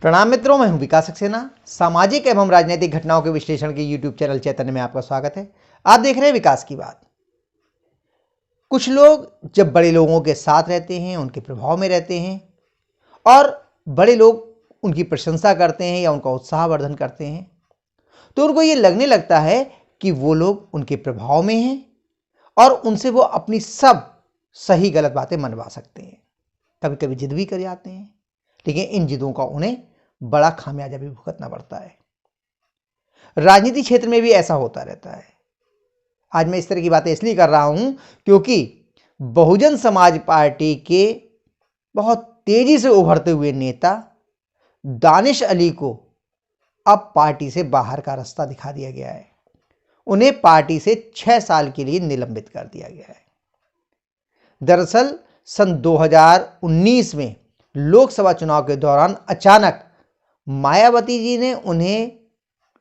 प्रणाम मित्रों, मैं हूं विकास सक्सेना। सामाजिक एवं राजनीतिक घटनाओं के विश्लेषण के YouTube चैनल चैतन्य में आपका स्वागत है। आप देख रहे हैं विकास की बात। कुछ लोग जब बड़े लोगों के साथ रहते हैं, उनके प्रभाव में रहते हैं और बड़े लोग उनकी प्रशंसा करते हैं या उनका उत्साहवर्धन करते हैं, तो उनको ये लगने लगता है कि वो लोग उनके प्रभाव में हैं और उनसे वो अपनी सब सही गलत बातें मनवा सकते हैं। कभी कभी जिद भी कर जाते हैं, लेकिन इन जिदों का उन्हें बड़ा खामियाजा भी भुगतना पड़ता है। राजनीति क्षेत्र में भी ऐसा होता रहता है। आज मैं इस तरह की बातें इसलिए कर रहा हूं क्योंकि बहुजन समाज पार्टी के बहुत तेजी से उभरते हुए नेता दानिश अली को अब पार्टी से बाहर का रास्ता दिखा दिया गया है। उन्हें पार्टी से 6 साल के लिए निलंबित कर दिया गया है। दरअसल सन 2019 में लोकसभा चुनाव के दौरान अचानक मायावती जी ने उन्हें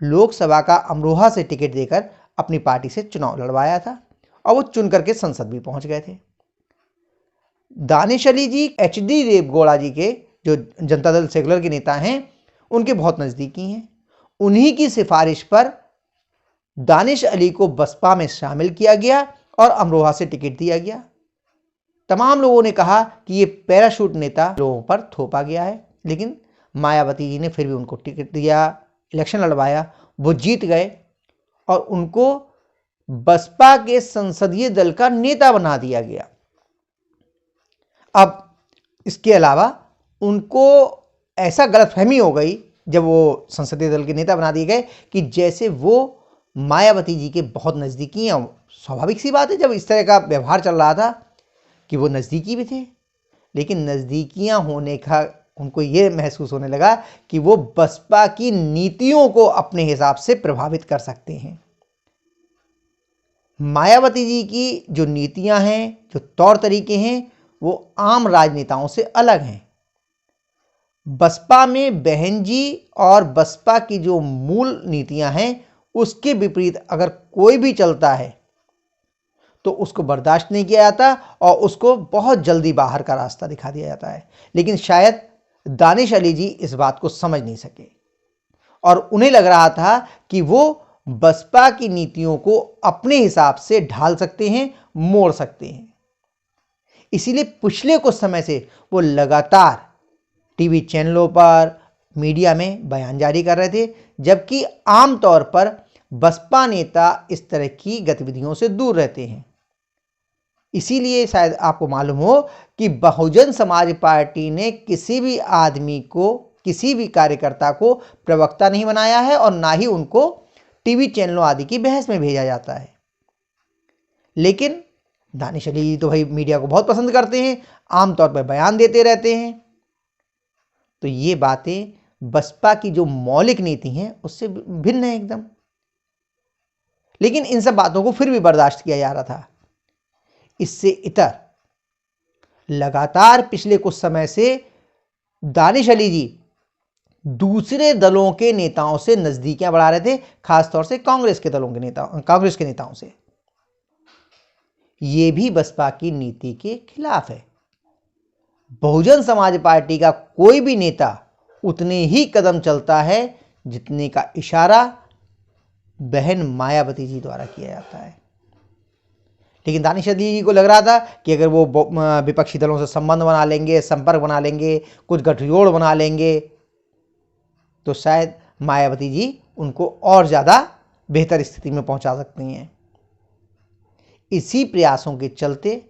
लोकसभा का अमरोहा से टिकट देकर अपनी पार्टी से चुनाव लड़वाया था और वो चुन करके संसद भी पहुंच गए थे। दानिश अली जी HD देवगौड़ा जी के, जो जनता दल सेकुलर के नेता हैं, उनके बहुत नज़दीकी हैं। उन्हीं की सिफारिश पर दानिश अली को बसपा में शामिल किया गया और अमरोहा से टिकट दिया गया। तमाम लोगों ने कहा कि ये पैराशूट नेता लोगों पर थोपा गया है, लेकिन मायावती जी ने फिर भी उनको टिकट दिया, इलेक्शन लड़वाया, वो जीत गए और उनको बसपा के संसदीय दल का नेता बना दिया गया। अब इसके अलावा उनको ऐसा गलतफहमी हो गई जब वो संसदीय दल के नेता बना दिए गए कि जैसे वो मायावती जी के बहुत नज़दीकी हैं। स्वाभाविक सी बात है, जब इस तरह का व्यवहार चल रहा था कि वो नज़दीकी भी थे, लेकिन नज़दीकियां होने का उनको ये महसूस होने लगा कि वो बसपा की नीतियों को अपने हिसाब से प्रभावित कर सकते हैं। मायावती जी की जो नीतियां हैं, जो तौर तरीके हैं, वो आम राजनेताओं से अलग हैं। बसपा में बहन जी और बसपा की जो मूल नीतियां हैं, उसके विपरीत अगर कोई भी चलता है तो उसको बर्दाश्त नहीं किया जाता और उसको बहुत जल्दी बाहर का रास्ता दिखा दिया जाता है। लेकिन शायद दानिश अली जी इस बात को समझ नहीं सके और उन्हें लग रहा था कि वो बसपा की नीतियों को अपने हिसाब से ढाल सकते हैं, मोड़ सकते हैं। इसीलिए पिछले कुछ समय से वो लगातार टीवी चैनलों पर, मीडिया में बयान जारी कर रहे थे, जबकि आमतौर पर बसपा नेता इस तरह की गतिविधियों से दूर रहते हैं। इसीलिए शायद आपको मालूम हो कि बहुजन समाज पार्टी ने किसी भी आदमी को, किसी भी कार्यकर्ता को प्रवक्ता नहीं बनाया है और ना ही उनको टीवी चैनलों आदि की बहस में भेजा जाता है। लेकिन दानिश अली तो भाई मीडिया को बहुत पसंद करते हैं, आमतौर पर बयान देते रहते हैं। तो ये बातें बसपा की जो मौलिक नीति हैं उससे भिन्न है एकदम। लेकिन इन सब बातों को फिर भी बर्दाश्त किया जा रहा था। इससे इतर लगातार पिछले कुछ समय से दानिश अली जी दूसरे दलों के नेताओं से नजदीकियां बढ़ा रहे थे, खासतौर से कांग्रेस के नेताओं से। यह भी बसपा की नीति के खिलाफ है। बहुजन समाज पार्टी का कोई भी नेता उतने ही कदम चलता है जितने का इशारा बहन मायावती जी द्वारा किया जाता है। लेकिन दानिश अली जी को लग रहा था कि अगर वो विपक्षी दलों से संबंध बना लेंगे, संपर्क बना लेंगे, कुछ गठजोड़ बना लेंगे, तो शायद मायावती जी उनको और ज़्यादा बेहतर स्थिति में पहुंचा सकती हैं। इसी प्रयासों के चलते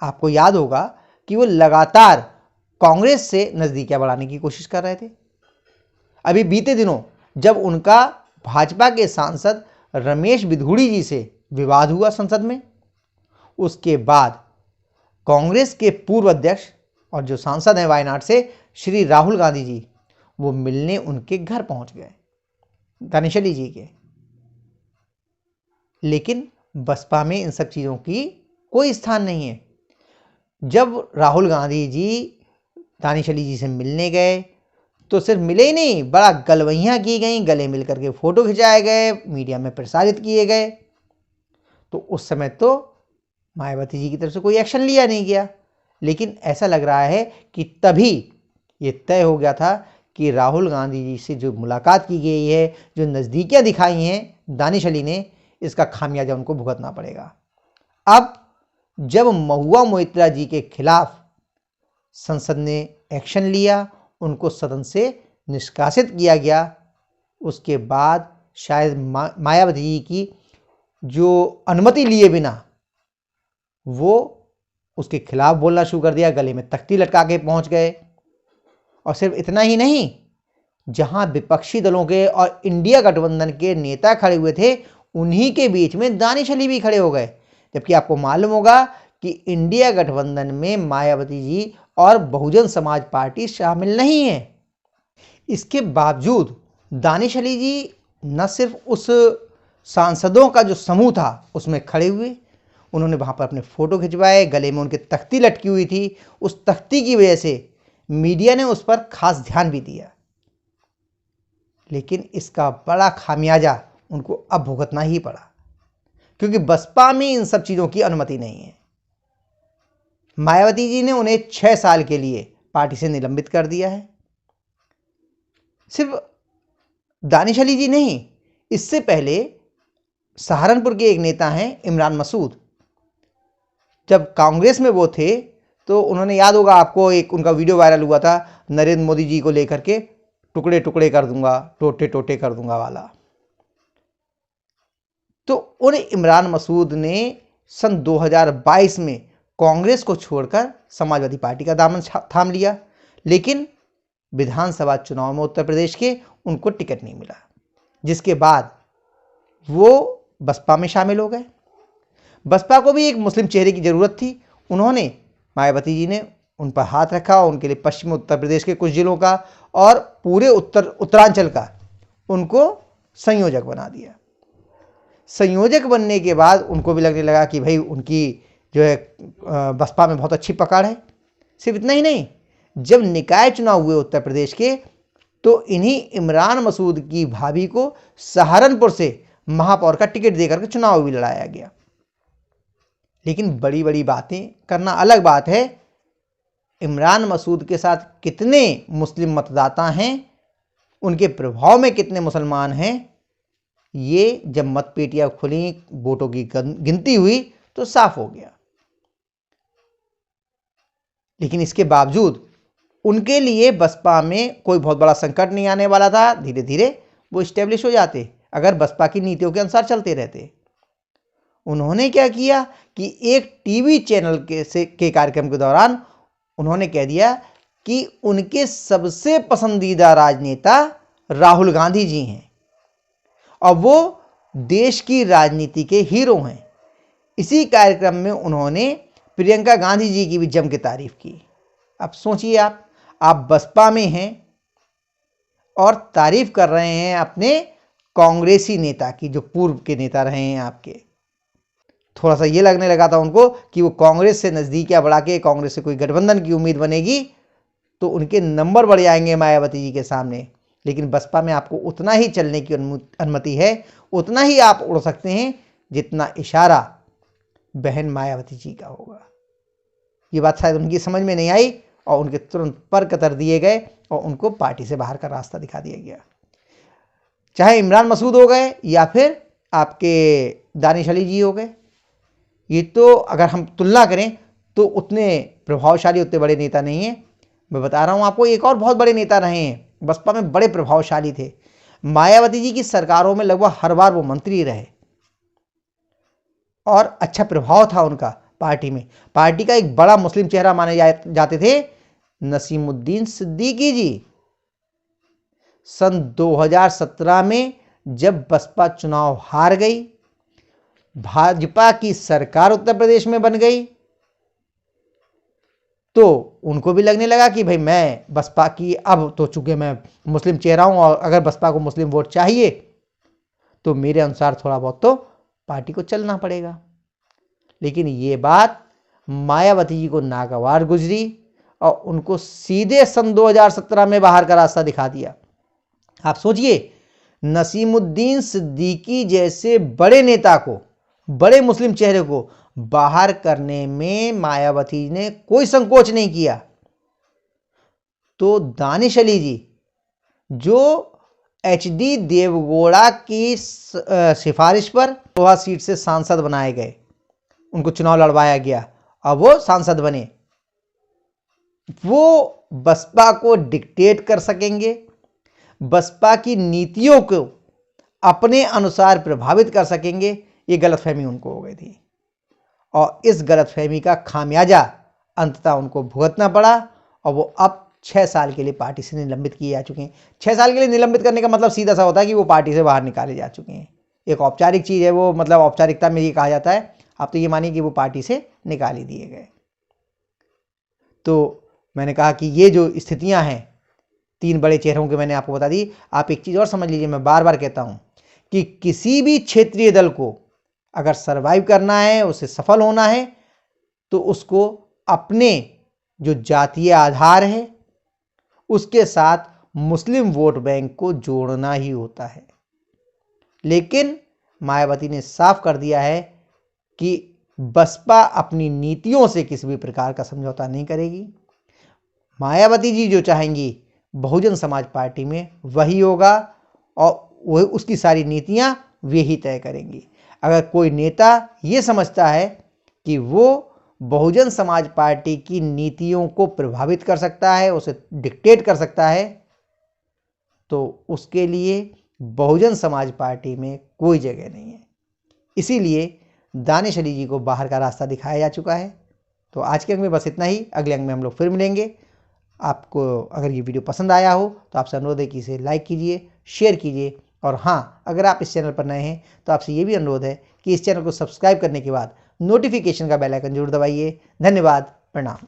आपको याद होगा कि वो लगातार कांग्रेस से नज़दीकियां बढ़ाने की कोशिश कर रहे थे। अभी बीते दिनों जब उनका भाजपा के सांसद रमेश बिधूड़ी जी से विवाद हुआ संसद में, उसके बाद कांग्रेस के पूर्व अध्यक्ष और जो सांसद हैं वायनाड से, श्री राहुल गांधी जी, वो मिलने उनके घर पहुंच गए, दानिश अली जी के। लेकिन बसपा में इन सब चीज़ों की कोई स्थान नहीं है। जब राहुल गांधी जी दानिश अली जी से मिलने गए तो सिर्फ मिले ही नहीं, बड़ा गलवैयाँ की गई, गले मिल करके फोटो खिंचाए गए, मीडिया में प्रसारित किए गए। तो उस समय तो मायावती जी की तरफ से कोई एक्शन लिया नहीं गया, लेकिन ऐसा लग रहा है कि तभी ये तय हो गया था कि राहुल गांधी जी से जो मुलाकात की गई है, जो नज़दीकियां दिखाई हैं दानिश अली ने, इसका खामियाजा उनको भुगतना पड़ेगा। अब जब महुआ मोइत्रा जी के खिलाफ संसद ने एक्शन लिया, उनको सदन से निष्कासित किया गया, उसके बाद शायद मायावती जी की जो अनुमति लिए बिना वो उसके खिलाफ बोलना शुरू कर दिया, गले में तख्ती लटका के पहुंच गए। और सिर्फ इतना ही नहीं, जहां विपक्षी दलों के और इंडिया गठबंधन के नेता खड़े हुए थे, उन्हीं के बीच में दानिश अली भी खड़े हो गए। जबकि आपको मालूम होगा कि इंडिया गठबंधन में मायावती जी और बहुजन समाज पार्टी शामिल नहीं है। इसके बावजूद दानिश अली जी न सिर्फ उस सांसदों का जो समूह था उसमें खड़े हुए, उन्होंने वहाँ पर अपने फ़ोटो खिंचवाए, गले में उनकी तख्ती लटकी हुई थी। उस तख्ती की वजह से मीडिया ने उस पर खास ध्यान भी दिया, लेकिन इसका बड़ा खामियाजा उनको अब भुगतना ही पड़ा, क्योंकि बसपा में इन सब चीज़ों की अनुमति नहीं है। मायावती जी ने उन्हें 6 साल के लिए पार्टी से निलंबित कर दिया है। सिर्फ दानिश अली जी नहीं, इससे पहले सहारनपुर के एक नेता हैं इमरान मसूद, जब कांग्रेस में वो थे तो उन्होंने, याद होगा आपको, एक उनका वीडियो वायरल हुआ था नरेंद्र मोदी जी को लेकर के, टुकड़े टुकड़े कर दूंगा, टोटे टोटे कर दूंगा वाला। तो उन्हें इमरान मसूद ने सन 2022 में कांग्रेस को छोड़कर समाजवादी पार्टी का दामन थाम लिया, लेकिन विधानसभा चुनाव में उत्तर प्रदेश के उनको टिकट नहीं मिला, जिसके बाद वो बसपा में शामिल हो गए। बसपा को भी एक मुस्लिम चेहरे की ज़रूरत थी। उन्होंने, मायावती जी ने उन पर हाथ रखा, उनके लिए पश्चिमी उत्तर प्रदेश के कुछ जिलों का और पूरे उत्तरांचल का उनको संयोजक बना दिया। संयोजक बनने के बाद उनको भी लगने लगा कि भाई उनकी जो है बसपा में बहुत अच्छी पकड़ है। सिर्फ इतना ही नहीं, जब निकाय चुनाव हुए उत्तर प्रदेश के, तो इन्हीं इमरान मसूद की भाभी को सहारनपुर से महापौर का टिकट देकर के चुनाव भी लड़ाया गया। लेकिन बड़ी बड़ी बातें करना अलग बात है, इमरान मसूद के साथ कितने मुस्लिम मतदाता हैं, उनके प्रभाव में कितने मुसलमान हैं, ये जब मतपेटियां खुली, वोटों की गिनती हुई तो साफ हो गया। लेकिन इसके बावजूद उनके लिए बसपा में कोई बहुत बड़ा संकट नहीं आने वाला था। धीरे धीरे वो स्टेब्लिश हो जाते अगर बसपा की नीतियों के अनुसार चलते रहते। उन्होंने क्या किया कि एक टीवी चैनल के कार्यक्रम के दौरान उन्होंने कह दिया कि उनके सबसे पसंदीदा राजनेता राहुल गांधी जी हैं और वो देश की राजनीति के हीरो हैं। इसी कार्यक्रम में उन्होंने प्रियंका गांधी जी की भी जम के तारीफ की। अब सोचिए, आप बसपा में हैं और तारीफ कर रहे हैं अपने कांग्रेसी नेता की, जो पूर्व के नेता रहे हैं आपके। थोड़ा सा ये लगने लगा था उनको कि वो कांग्रेस से नज़दीकियां बढ़ा के कांग्रेस से कोई गठबंधन की उम्मीद बनेगी तो उनके नंबर बढ़ जाएंगे मायावती जी के सामने। लेकिन बसपा में आपको उतना ही चलने की अनुमति है, उतना ही आप उड़ सकते हैं जितना इशारा बहन मायावती जी का होगा। ये बात शायद उनकी समझ में नहीं आई और उनके तुरंत पर कतर दिए गए और उनको पार्टी से बाहर का रास्ता दिखा दिया गया। चाहे इमरान मसूद हो गए या फिर आपके दानिश अली जी हो गए, ये तो अगर हम तुलना करें तो उतने प्रभावशाली, उतने बड़े नेता नहीं हैं। मैं बता रहा हूँ आपको, एक और बहुत बड़े नेता रहे हैं बसपा में, बड़े प्रभावशाली थे। मायावती जी की सरकारों में लगभग हर बार वो मंत्री रहे और अच्छा प्रभाव था उनका पार्टी में। पार्टी का एक बड़ा मुस्लिम चेहरा माने जाते थे नसीमुद्दीन सिद्दीकी जी। सन 2017 में जब बसपा चुनाव हार गई, भाजपा की सरकार उत्तर प्रदेश में बन गई, तो उनको भी लगने लगा कि भाई मैं बसपा की, अब तो चूंकि मैं मुस्लिम चेहरा हूं और अगर बसपा को मुस्लिम वोट चाहिए तो मेरे अनुसार थोड़ा बहुत तो पार्टी को चलना पड़ेगा। लेकिन ये बात मायावती जी को नागवार गुजरी और उनको सीधे सन 2017 में बाहर का रास्ता दिखा दिया। आप सोचिए, नसीमुद्दीन सिद्दीकी जैसे बड़े नेता को, बड़े मुस्लिम चेहरे को बाहर करने में मायावती ने कोई संकोच नहीं किया। तो दानिश अली जी जो HD देवगौड़ा की सिफारिश पर लोहा सीट से सांसद बनाए गए, उनको चुनाव लड़वाया गया और वो सांसद बने, वो बसपा को डिक्टेट कर सकेंगे, बसपा की नीतियों को अपने अनुसार प्रभावित कर सकेंगे, ये गलतफहमी उनको हो गई थी। और इस गलतफहमी का खामियाजा अंततः उनको भुगतना पड़ा और वो अब 6 साल के लिए पार्टी से निलंबित किए जा चुके हैं। 6 साल के लिए निलंबित करने का मतलब सीधा सा होता है कि वो पार्टी से बाहर निकाले जा चुके हैं। एक औपचारिक चीज़ है वो, मतलब औपचारिकता में ये कहा जाता है। आप तो ये मानिए कि वो पार्टी से निकाल ही दिए गए। तो मैंने कहा कि ये जो स्थितियां हैं 3 बड़े चेहरों की मैंने आपको बता दी। आप एक चीज़ और समझ लीजिए, मैं बार बार कहता हूं कि किसी भी क्षेत्रीय दल को अगर सरवाइव करना है, उसे सफल होना है, तो उसको अपने जो जातीय आधार है उसके साथ मुस्लिम वोट बैंक को जोड़ना ही होता है। लेकिन मायावती ने साफ कर दिया है कि बसपा अपनी नीतियों से किसी भी प्रकार का समझौता नहीं करेगी। मायावती जी जो चाहेंगी बहुजन समाज पार्टी में वही होगा और वह उसकी सारी नीतियां वे ही तय करेंगी। अगर कोई नेता ये समझता है कि वो बहुजन समाज पार्टी की नीतियों को प्रभावित कर सकता है, उसे डिक्टेट कर सकता है, तो उसके लिए बहुजन समाज पार्टी में कोई जगह नहीं है। इसीलिए दानिश अली जी को बाहर का रास्ता दिखाया जा चुका है। तो आज के अंक में बस इतना ही। अगले अंक में हम लोग फिर मिलेंगे। आपको अगर ये वीडियो पसंद आया हो तो आपसे अनुरोध है कि इसे लाइक कीजिए, शेयर कीजिए, और हाँ, अगर आप इस चैनल पर नए हैं तो आपसे ये भी अनुरोध है कि इस चैनल को सब्सक्राइब करने के बाद नोटिफिकेशन का बेल आइकन जरूर दबाइए। धन्यवाद, प्रणाम।